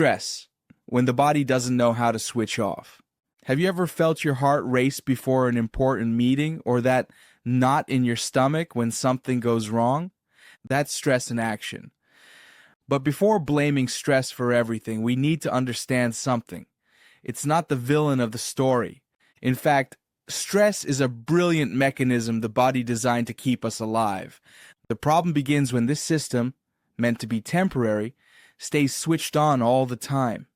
Stress, when the body doesn't know how to switch off. Have you ever felt your heart race before an important meeting, or that knot in your stomach when something goes wrong? That's stress in action. But before blaming stress for everything, we need to understand something. It's not the villain of the story. In fact, stress is a brilliant mechanism the body designed to keep us alive. The problem begins when this system, meant to be temporary, stays switched on all the time.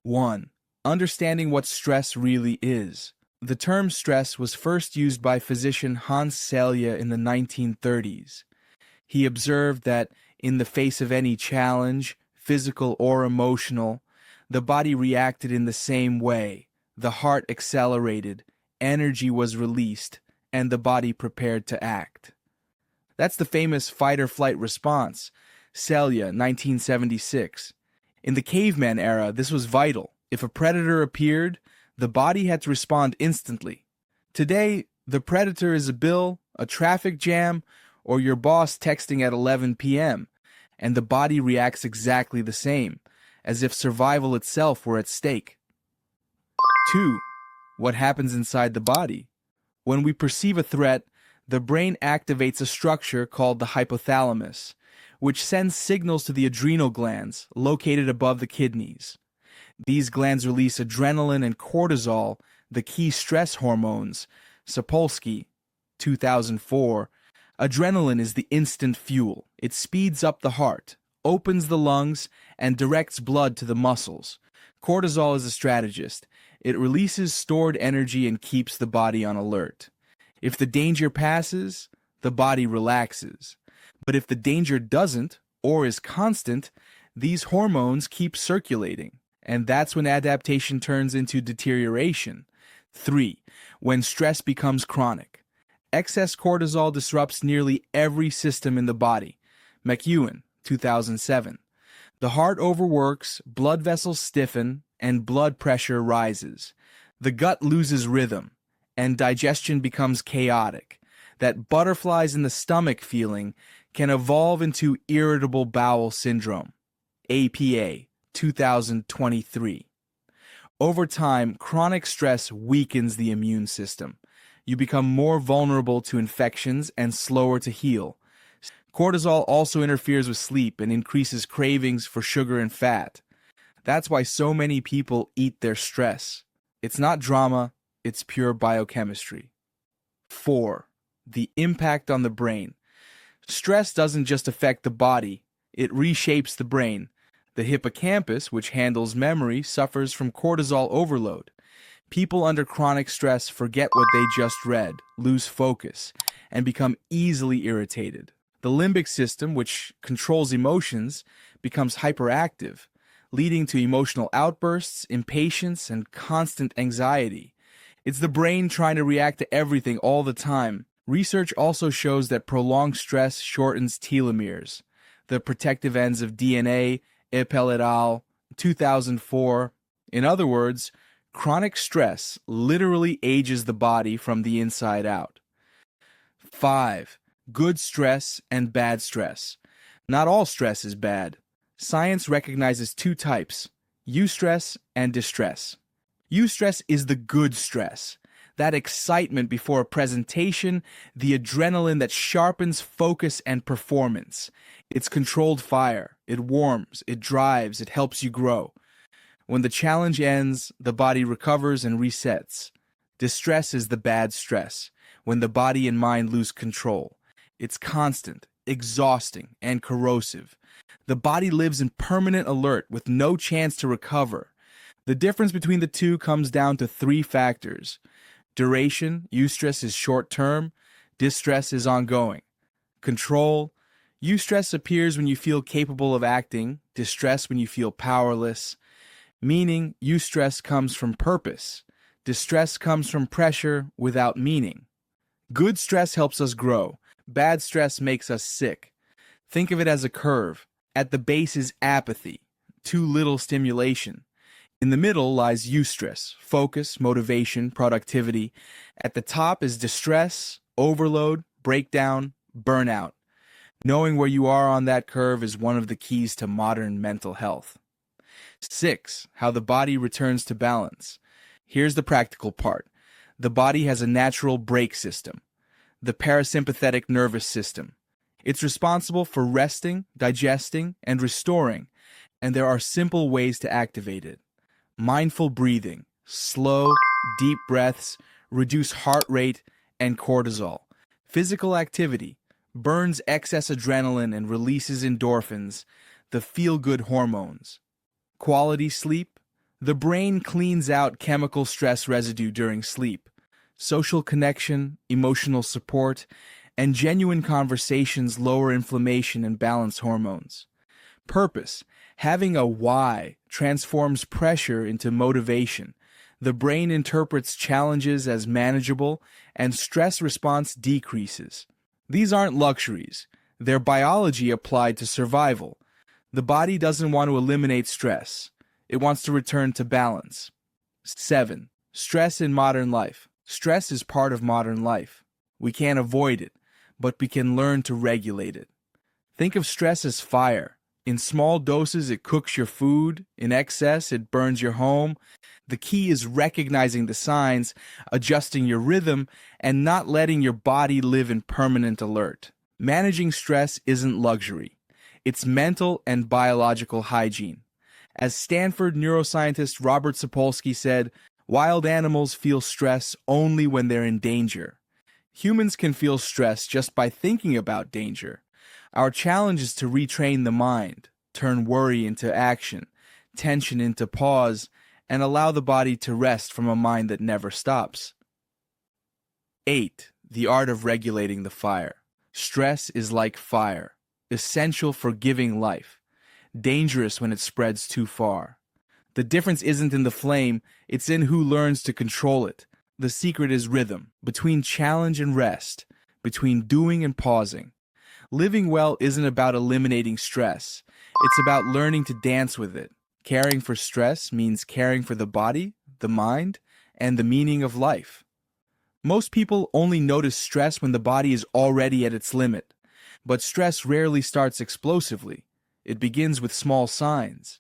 1. Understanding what stress really is. The term stress was first used by physician Hans Selye in the 1930s. He observed that in the face of any challenge, physical or emotional, the body reacted in the same way. The heart accelerated, energy was released, and the body prepared to act. That's the famous fight-or-flight response, Selye, 1976. In the caveman era, this was vital. If a predator appeared, the body had to respond instantly. Today, the predator is a bill, a traffic jam, or your boss texting at 11 p.m., and the body reacts exactly the same, as if survival itself were at stake. 2. What happens inside the body? When we perceive a threat, the brain activates a structure called the hypothalamus, which sends signals to the adrenal glands located above the kidneys. These glands release adrenaline and cortisol, the key stress hormones. Sapolsky, 2004. Adrenaline is the instant fuel. It speeds up the heart, opens the lungs, and directs blood to the muscles. Cortisol is a strategist. It releases stored energy and keeps the body on alert. If the danger passes, the body relaxes. But if the danger doesn't, or is constant, these hormones keep circulating. And that's when adaptation turns into deterioration. 3. When stress becomes chronic. Excess cortisol disrupts nearly every system in the body. McEwen, 2007. The heart overworks, blood vessels stiffen, and blood pressure rises. The gut loses rhythm, and digestion becomes chaotic. That butterflies in the stomach feeling can evolve into irritable bowel syndrome. APA, 2023. Over time, chronic stress weakens the immune system. You become more vulnerable to infections and slower to heal. Cortisol also interferes with sleep and increases cravings for sugar and fat. That's why so many people eat their stress. It's not drama, it's pure biochemistry. 4. The impact on the brain. Stress doesn't just affect the body, it reshapes the brain. The hippocampus, which handles memory, suffers from cortisol overload. People under chronic stress forget what they just read, lose focus, and become easily irritated. The limbic system, which controls emotions, becomes hyperactive, leading to emotional outbursts, impatience, and constant anxiety. It's the brain trying to react to everything all the time. Research also shows that prolonged stress shortens telomeres, the protective ends of DNA, Appel et al., 2004. In other words, chronic stress literally ages the body from the inside out. 5. Good stress and bad stress. Not all stress is bad. Science recognizes two types, eustress and distress. Eustress is the good stress. That excitement before a presentation, the adrenaline that sharpens focus and performance. It's controlled fire. It warms, it drives, it helps you grow. When the challenge ends, the body recovers and resets. Distress is the bad stress, when the body and mind lose control. It's constant, exhausting, and corrosive. The body lives in permanent alert with no chance to recover. The difference between the two comes down to 3 factors. Duration, eustress is short-term, distress is ongoing. Control, eustress appears when you feel capable of acting, distress when you feel powerless. Meaning, eustress comes from purpose. Distress comes from pressure without meaning. Good stress helps us grow. Bad stress makes us sick. Think of it as a curve. At the base is apathy, too little stimulation. In the middle lies eustress, focus, motivation, productivity. At the top is distress, overload, breakdown, burnout. Knowing where you are on that curve is one of the keys to modern mental health. 6. How the body returns to balance. Here's the practical part. The body has a natural brake system, the parasympathetic nervous system. It's responsible for resting, digesting, and restoring, and there are simple ways to activate it. Mindful breathing, slow, deep breaths, reduce heart rate and cortisol. Physical activity burns excess adrenaline and releases endorphins, the feel-good hormones. Quality sleep, the brain cleans out chemical stress residue during sleep. Social connection, emotional support, and genuine conversations lower inflammation and balance hormones. Purpose, having a why, transforms pressure into motivation. The brain interprets challenges as manageable, and stress response decreases. These aren't luxuries. They're biology applied to survival. The body doesn't want to eliminate stress. It wants to return to balance. 7. Stress in modern life. Stress is part of modern life. We can't avoid it, but we can learn to regulate it. Think of stress as fire. In small doses, it cooks your food. In excess, it burns your home. The key is recognizing the signs, adjusting your rhythm, and not letting your body live in permanent alert. Managing stress isn't luxury. It's mental and biological hygiene. As Stanford neuroscientist Robert Sapolsky said, wild animals feel stress only when they're in danger. Humans can feel stress just by thinking about danger. Our challenge is to retrain the mind, turn worry into action, tension into pause, and allow the body to rest from a mind that never stops. 8. The art of regulating the fire. Stress is like fire, essential for giving life, dangerous when it spreads too far. The difference isn't in the flame, it's in who learns to control it. The secret is rhythm, between challenge and rest, between doing and pausing. Living well isn't about eliminating stress. It's about learning to dance with it. Caring for stress means caring for the body, the mind, and the meaning of life. Most people only notice stress when the body is already at its limit. But stress rarely starts explosively. It begins with small signs.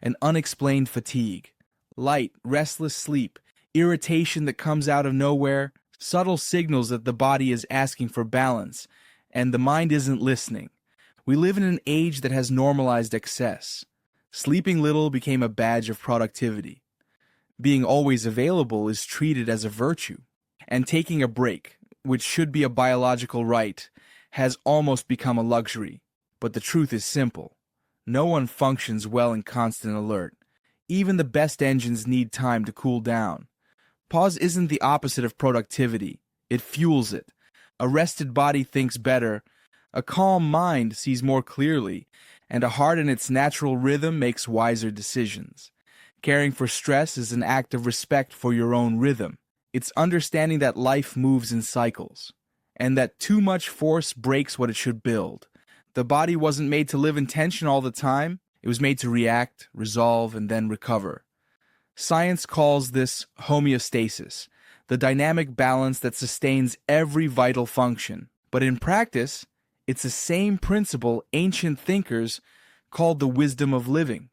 An unexplained fatigue, light, restless sleep, irritation that comes out of nowhere, subtle signals that the body is asking for balance, and the mind isn't listening. We live in an age that has normalized excess. Sleeping little became a badge of productivity. Being always available is treated as a virtue. And taking a break, which should be a biological right, has almost become a luxury. But the truth is simple. No one functions well in constant alert. Even the best engines need time to cool down. Pause isn't the opposite of productivity. It fuels it. A rested body thinks better, a calm mind sees more clearly, and a heart in its natural rhythm makes wiser decisions. Caring for stress is an act of respect for your own rhythm. It's understanding that life moves in cycles, and that too much force breaks what it should build. The body wasn't made to live in tension all the time. It was made to react, resolve, and then recover. Science calls this homeostasis, the dynamic balance that sustains every vital function. But in practice, it's the same principle ancient thinkers called the wisdom of living,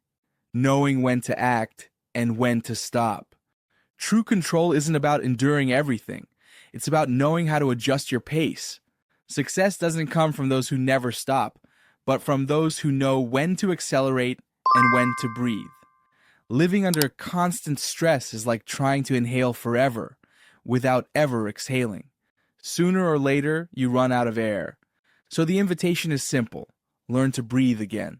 knowing when to act and when to stop. True control isn't about enduring everything. It's about knowing how to adjust your pace. Success doesn't come from those who never stop, but from those who know when to accelerate and when to breathe. Living under constant stress is like trying to inhale forever without ever exhaling. Sooner or later, you run out of air. So the invitation is simple. Learn to breathe again.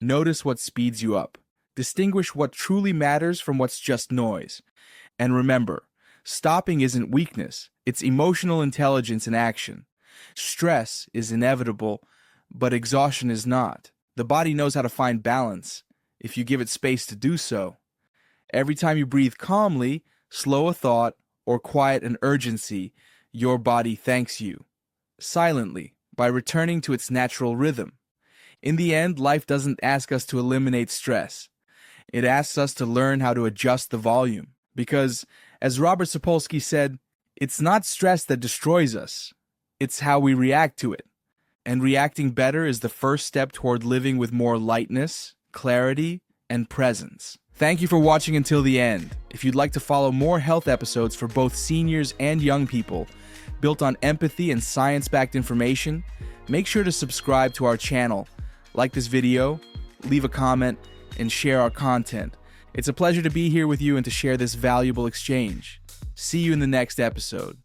Notice what speeds you up. Distinguish what truly matters from what's just noise. And remember, stopping isn't weakness. It's emotional intelligence in action. Stress is inevitable, but exhaustion is not. The body knows how to find balance if you give it space to do so. Every time you breathe calmly, slow a thought, or quiet an urgency, your body thanks you. Silently, by returning to its natural rhythm. In the end, life doesn't ask us to eliminate stress. It asks us to learn how to adjust the volume. Because, as Robert Sapolsky said, it's not stress that destroys us. It's how we react to it. And reacting better is the first step toward living with more lightness, clarity, and presence. Thank you for watching until the end. If you'd like to follow more health episodes for both seniors and young people, built on empathy and science-backed information, make sure to subscribe to our channel, like this video, leave a comment, and share our content. It's a pleasure to be here with you and to share this valuable exchange. See you in the next episode.